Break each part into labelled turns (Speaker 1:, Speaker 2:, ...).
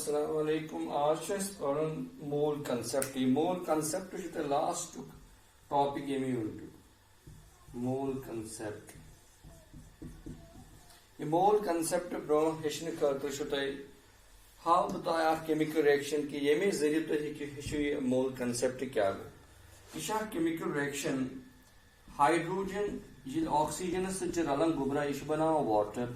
Speaker 1: السلام علیکم. آج پڑھن مول کنسپٹ. یہ مول کنسپٹ لاسٹ ٹاپک یمی یونٹ مول کنسپٹ. یہ مول کنسپٹ برو ہیچن خاطر تہ ہاو بہ تہ اخ کیمیکل ریئیکشن کہ یمے ذریعہ تہ ہیچو یہ مول کنسپٹ کیا گو. یہ کیمیکل ریئیکشن ہائیڈروجن یہ آکسیجن ست رلان گوبرا یہ بنانا واٹر.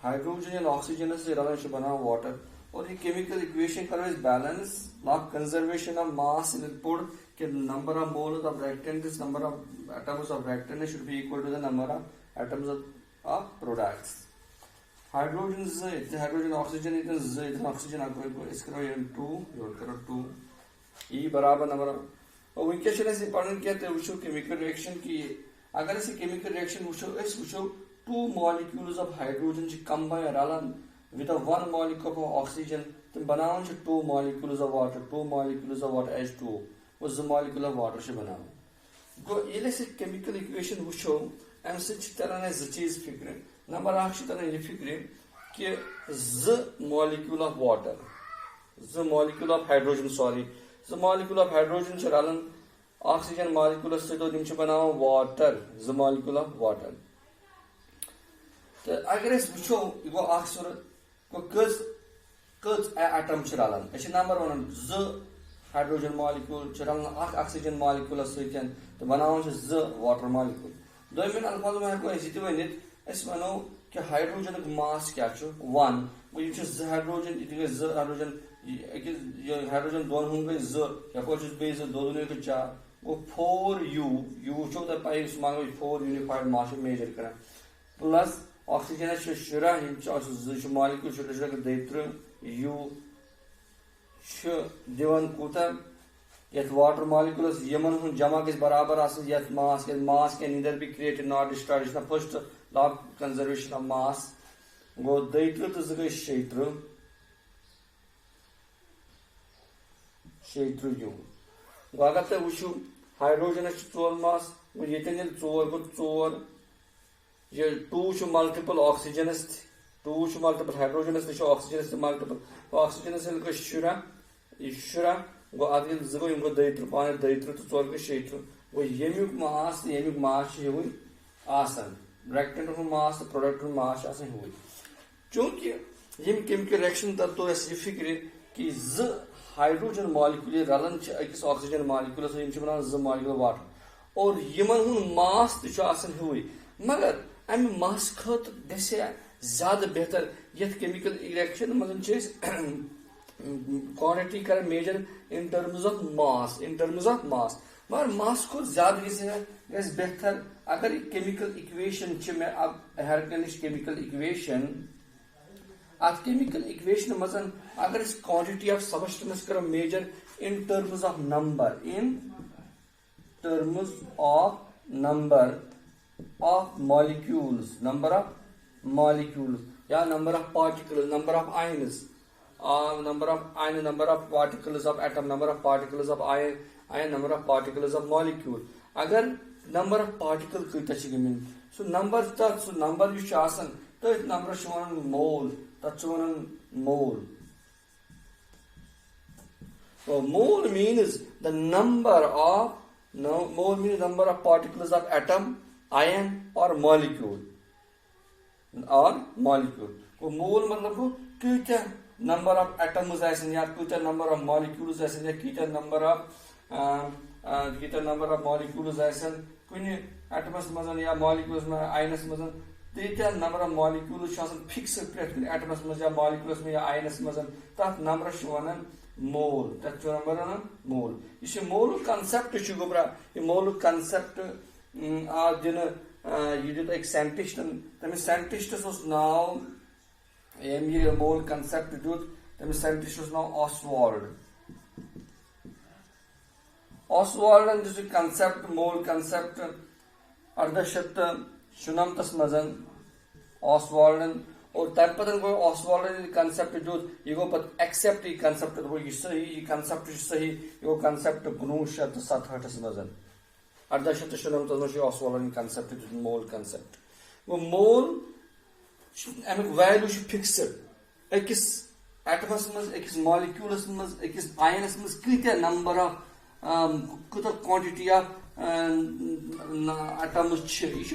Speaker 1: ہائیڈروجن یا آکسیجن سے رلان بنانا واٹر. اور یہ کیمیکل اکویشن کرو اس بیلنس لاک کنزرویشن آف ماس ان پور کہ number of moles of reactants number of atoms of reactant should be equal to the number of atoms of products. Hydrogen hydrogen oxygen oxygen اس کرو 2 یہ کرو 2 ای برابر نمبر اور ونکس پڑھن کیا وچو کیمیکل ریئیکشن کی اگر اس کیمیکل ریئیکشن وچو 2 molecules of hydrogen combine رلان with a 1 molecule of oxygen تم بناون 2 molecules of water 2 molecules of water H2 وہ 2 molecule of water بناون گو یہ کیمیکل اکویشن وچو ام ست تران ز چیز فکر. نمبر 1 تران یہ فکر کہ 2 molecule of water 2 molecule of hydrogen 2 molecule of hydrogen رلان oxygen molecule ستم بناون water 2 molecule of water. تو اگر اس وچو یہ گو اخ صورت گو کز ایٹم رلان اس نمبر ون 2 ہائیڈروجن مالیکول رلان اخ آکسیجن مالیکول ستن تو بناون 2 واٹر مالیکول. دویمن الفاظ میں ہیکو اس یہ ونت اس ونو کہ ہائیڈروجن ماس کیا 1 گو یہ 2 ہائیڈروجن یہ 2 ہائیڈروجن یہ ہائیڈروجن دون ہوں گے 2 ہیکو بی 2 دونوں تو 4 گو 4 یو وچو تو پائی اس مانگو 4 یونیفائڈ ماس میجر کران پلس آکسیجن 10 مالیکول 2 یو دان کوتا یت واٹر مالیکولس یمن ہن جمع گژھِ برابر آسن یت mass can neither be created not destroyed. First law of conservation of mass گو 2 تو 2 گئی 36 یو. گو اگر تہ وچھو ہائیڈروجن 4 ماس گو یتن یل 4 گو 4 یہ 2 ملٹیپل آکسیجنس 2 ملٹیپل ہائیڈروجنس تہ آکسیجنس ملٹیپل آکسیجنس گو 10 گو ات 2 گو 2 پانے 2 تو 4 گو 36 گو یمیک ماس ہوئی آسان ریکٹینگل ہن ماس تو پروڈکٹ ہن ماس آسان ہوئی. چونکہ یم کیمیکل ریئیکشن تر تو اس یہ فکر کہ 2 ہائیڈروجن مالیکول رلان اکس آکسیجن مالیکولس یم بنان 2 مالیکول واٹر اور یمن ہن ماس تہ آسان ہوئی. مگر ام ماس خاطر گھے زیادہ بہتر یت کیمیکل ریئیکشن مز کوانٹٹی کر measure in terms of mass مگر ماس کھت زیادہ گھس بہتر اگر کیمیکل اکویشن میں اب ہیرکنش کیمیکل اکویشن ات کیمیکل اکویشن مز اگر اس کوانٹٹی آف سبسٹنس کرو measure in terms of number of molecules number of molecules یا number of particles number of ions number of particles of atom number of particles of ion number of particles of molecule. اگر number of particles کۭتیاہ چھ گٔمٕتۍ سُہ number سُہ number یُس چھُ آسان تٔتھۍ number چھِ وَنان mole تتھ چھِ وَنان mole. So mole means the number of particles of atom ion or molecule کو مول مطلب گو کتیا نمبر آف ایٹمز آسن یا کتیا نمبر آف مالیکولز آسن یا کتیا نمبر آف مالیکولز آسن کن ایٹمس مز یا مالیکولس مز آئنس مز تیتیا نمبر آف مالیکولز آسان فکسڈ پریت کن ایٹمس مز یا مالیکولس مز یا آئنس مز تر نمبرس ونان مول تک نمبر ونان مول. یہ مول کنسپٹ گوبرا یہ مول کنسپٹ آ دن یہ دیت ایک سائنٹسٹن تمس سائنٹسٹس اس ناو یم یہ مول کنسپٹ دیت تمس سائنٹسٹس ناو آسوالڈن دس کنسپٹ مول کنسپٹ 1896 مز آسوالڈن اور تمہ پتہ گو آسوالڈن کنسپٹ دیت یہ گو پتہ ایکسپٹ یہ کنسپٹ یہ صحیح یہ کنسپٹ صحیح یہ گو کنسپٹ 1967 مز 1896 مز آسوالڈن کنسپٹ مول کنسپٹ. وہ مول امیک ویلیو فکسڈ أکِس ایٹمس منٛز أکِس مالیکیولس منٛز أکِس آینس منٛز کۭتیاہ نمبر آف کوٗتاہ کوانٹٹی آف ایٹمز چھِ یہِ چھُ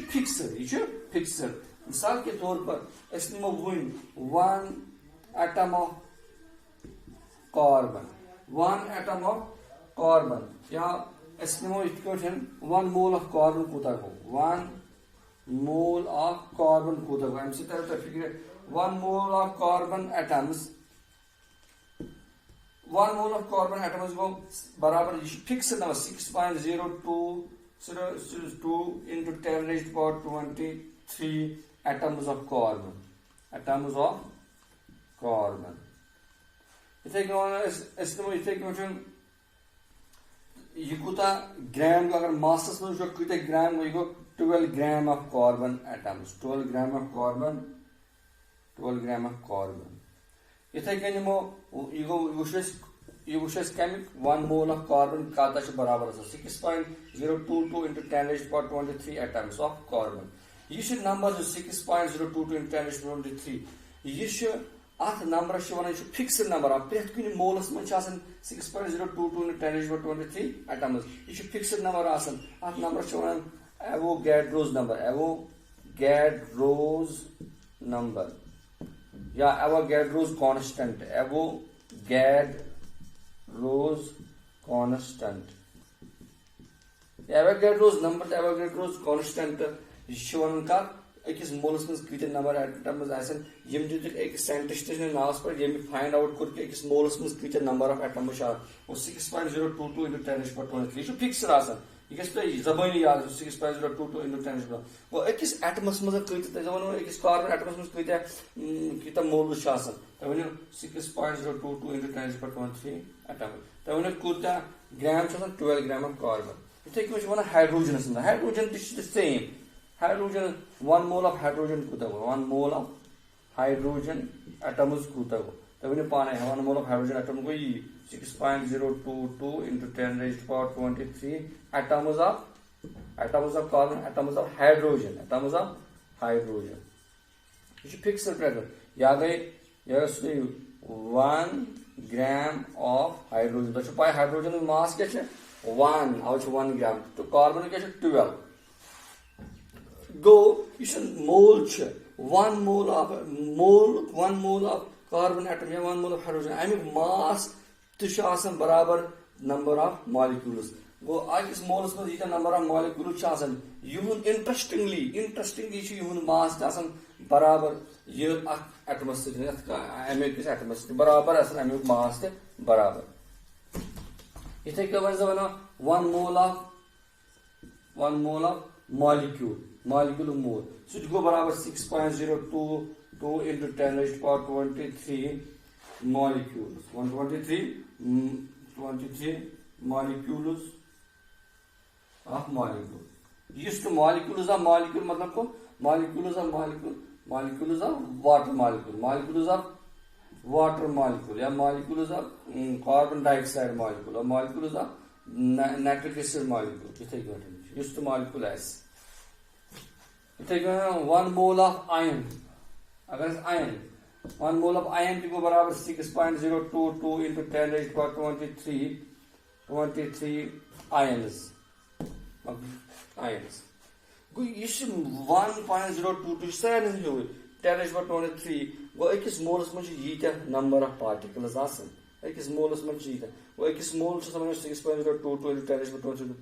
Speaker 1: فِکسڈ مثال کے طور پر أسۍ نِمو وُنۍ 1 atom of carbon یا أسۍ نِمو یِتھ کٲٹھۍ 1 mole of carbon کوٗتاہ گوٚو 1 mole of carbon کوٗتاہ گوٚو اَمہِ سۭتۍ ترِ تۄہہِ فِکرِ 1 mole of carbon atoms گوٚو برابر یہِ چھُ فِکسڈ number 6.02 into 10 raised to power 23 atoms of carbon یِتھے کٔنۍ وَنو أسۍ نِمو یِتھے کٔنۍ یہِ کوٗتاہ گرام گوٚو اگر ماسس منٛز وٕچھو کۭتیاہ گرام گوٚو یہِ گوٚو 12 grams of carbon atoms 12 grams of carbon یِتھے کٔنۍ نِمو یہِ وٕچھو أسۍ کَمیُک 1 mole of carbon کاتاہ چھُ برابر آسان 6.022 into 10 raised to power 23 atoms of carbon یہِ چھُ number 6.022 into 10 raised to power 23 یہِ چھُ اتھ نمبرس چھِ ونان یہِ چھُ فِکسڈ نمبر پرٛٮ۪تھ کُنہِ مولس منٛز چھِ آسان 6.022 into 10 raised to power 23 atoms یہِ چھُ فِکسڈ نمبر آسان اتھ نمبرس چھِ ونان ایووگیڈروز نمبر یا ایووگیڈروز کانسٹنٹ ایووگیڈروز نمبر تہٕ ایووگیڈروز کانسٹنٹ یہِ چھُ ونان کتھ أکِس مولس منٛز کۭتیاہ نمبر ایٹمز آسن یِم دِتُکھ أکِس ساینٹسٹ سٕنٛدِس ناوس پٮ۪ٹھ ییٚمۍ فاینڈ آوُٹ کوٚر کہِ أکِس مولس منٛز کۭتیاہ نمبر آف ایٹمز چھِ آسان 6.022 into 10 raised to power 23 یہِ چھُ فِکسڈ آسان یہِ گژھِ تۄہہِ زبٲنی یاد 6.022 into 10 raised to power گوٚو أکِس ایٹمس منٛز کۭتیاہ تۄہہِ وَنو أکِس کاربن ایٹمس منٛز کۭتیاہ مولز چھِ آسان تۄہہِ ؤنِو 6.022 into 10 raised to power 23 atoms تۄہہِ ؤنِو کوٗتاہ گرام چھُ آسان 12 grams of carbon یِتھے کٔنۍ چھِ ونان ہایڈروجنس منٛز ہایڈروجن تہِ چھُ same hydrogen 1 mole of hydrogen کوٗتاہ گوٚو 1 mole of hydrogen atoms کوٗتاہ گوٚو تُہۍ ؤنِو پانے 1 mole of hydrogen atom گوٚو یی 6.022 into 10 raised to power 23 atoms of carbon atoms of hydrogen یہِ چھُ فِکسڈ پرٛٮ۪تھ یا گٔے 1 gram of hydrogen تۄہہِ چھو پاے ہایڈروجن ماس کیٛاہ چھِ 1 اَوے چھُ 1 gram تہٕ کاربن کیٛاہ چھُ 12 گوٚو یُس مول چھُ 1 mole of carbon atom یا 1 mole of hydrogen امیُک ماس تہِ چھُ آسان برابر نمبر آف مالِکیوٗلز گوٚو أکِس مولس منٛز ییٖتیاہ نمبر آف مالِکیوٗلز چھِ آسان یِہُنٛد انٹرسٹنگلی چھُ یِہُنٛد ماس تہِ آسان برابر یہِ اکھ ایٹمس سۭتۍ امہِ أکِس ایٹمس سۭتۍ برابر آسان امیُک ماس تہِ برابر یِتھے کٔنۍ وۄنۍ زن ونو 1 mole of molecule mole سُہ تہِ گوٚو برابر 6.022 into 10 raised to power 23 molecules 23 molecules of molecule یُس تہِ molecules of molecule مطلب گوٚو molecules of water molecule یا molecules of carbon dioxide molecule or molecules of nitric acid molecule یِتھے کٔنۍ یُس تہِ molecule آسہِ یِتھے کٔنۍ 1 mole of iron اگر أسۍ iron 1 mole of iron تہِ گوٚو برابر 6.022 into 10 raised to power 23 ions گوٚو یہِ چھُ 1.022 سارنٕے ہیوٗ 10 raised to power 23 گوٚو أکِس مولس منٛز چھِ ییٖتیاہ نمبر آف پارٹِکلز آسان أکِس مولس منٛز چھِ ییٖتیاہ گوٚو أکِس مول چھُ آسان 6.022 into 10 raised to power 23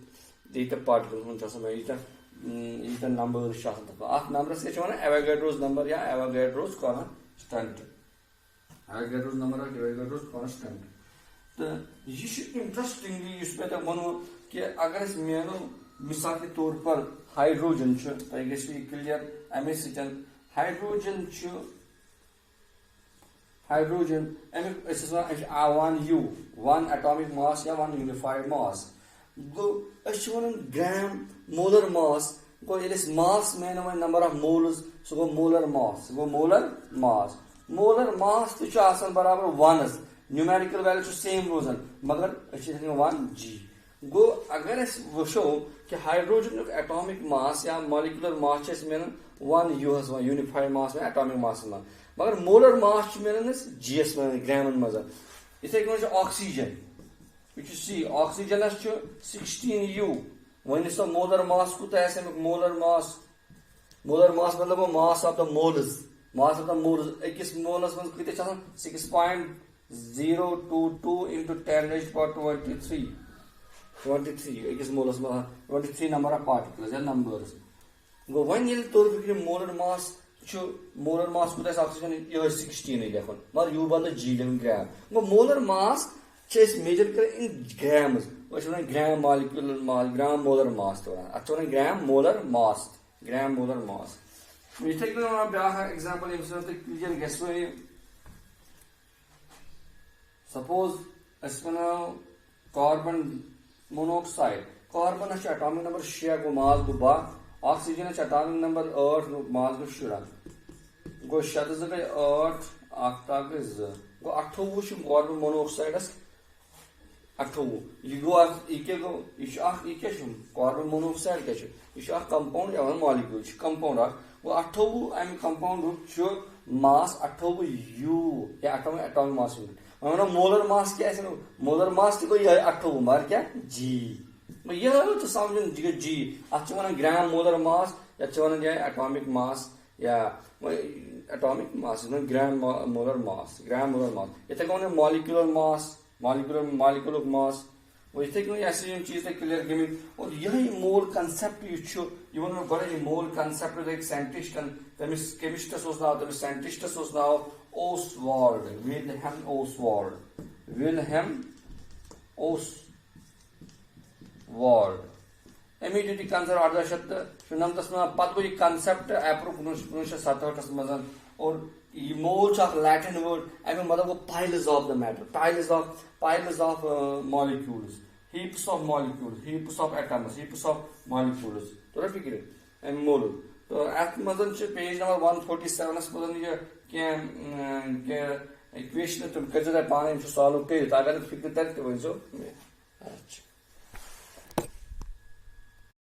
Speaker 1: ییٖتیاہ particles منٛز چھِ آسان ییٖتیاہ نمبٲرٕس چھِ آسان تَتھ اتھ نمبرس کیٛاہ چھِ وَنان ایووگیڈروز نمبر یا ایووگیڈروز کانسٹنٹ تہٕ یہِ چھُ انٹرسٹنگلی یُس مےٚ تۄہہِ ووٚنوُ کہِ اگر أسۍ مینو مثال کے طور پر ہایڈروجن چھُ تۄہہِ گژھِ یہِ کلیر امے سۭتۍ ہایڈروجن امیُک أسۍ ٲسۍ وَنان 1 atomic mass یا 1 unified mass گوٚو أسۍ چھِ وَنان گرام مولر ماس گوٚو ییٚلہِ أسۍ ماس مینو وۄنۍ نمبر آف مولز سُہ گوٚو مولر ماس تہِ چھُ آسان برابر 1 نیومیرِکل ویلیو چھُ سیم روزان مگر أسۍ چھِ ہٮ۪کان 1 g گوٚو اگر أسۍ وٕچھو کہِ ہایڈروجنُک ایٹامک ماس یا مالِکیوٗلر ماس چھِ أسۍ مینان 1 یوٗنِفایڈ ماس یا ایٹامک ماسس منٛز مگر مولر ماس ملان جی ایس گرامن مز اتھے کن آکسیجن یہ سی آکسیجنس 16 U ون سا مولر ماس کوت امیک مولر ماس مطلب گو ماس آف دا مولز اکس مولس من کتس 6.022 into 10⁻23 اکس مولس من 23 نمبر آف پارٹیکلز یا نمبرز گو ون یل طور فکر مولر ماس کوت آکسیجن یہ 16 لکھن مگر یو بدل جی لکھن گرام گو مولر ماس میجر کر ان گرامز گرام مالکیولر ماس گرام مولر ماس ات گرام مولر ماس اتھے کن ون بیاا ایگزامپل یم سب تھی کلیر گھس وی سپوز اس ونو carbon monoxide carbons atomic number 6 گو ماس گو 12 آکسیجنس اٹامک نمبر 8 گو ماس گو 16 گو 6 2 گئی 8 اخ تا گئی 2 گو 28 کاربن مونوکسائڈس 28 یہ گو یہ کاربن مونوکسائڈ کیا یہ کمپاؤنڈ یا مالیکول کمپاؤنڈ گو 28 ام کمپاؤنڈ ماس 28 U یا اٹامک ماس ونو مولر ماس کیا مولر ماس تہ گو یہ 28 مگر کیا جی یہ تو سمجھن جی ات گرام مولر ماس یا ونان اٹامک ماس یا اٹامک ماس گرام مولر ماس اتھے کن مالیکولر ماس مالیکولک ماس اتھے کن یہ چیز کلیئر گمت اور یہ مول کنسپٹ یہ ون گۄڈے مول کنسپٹ ایک سائنٹسٹن تمس کیمسٹس ناو تمس سائنٹسٹس ناو اوسوالڈ ولہیم اوسوالڈ امی دیتی کنسر 1894 من پتہ گو یہ کنسپٹ اپروو 1967 مز اور یہ مول لیٹن ورڈ امیک مطلب گو piles of the matter piles of molecules heaps of molecules heaps of atoms heaps of molecules تو فکر ام مول تو ات مز پیج نمبر 147 مز یہ اکویشن تم کر پانے سالو کر اگر فکر تر تہ ورزو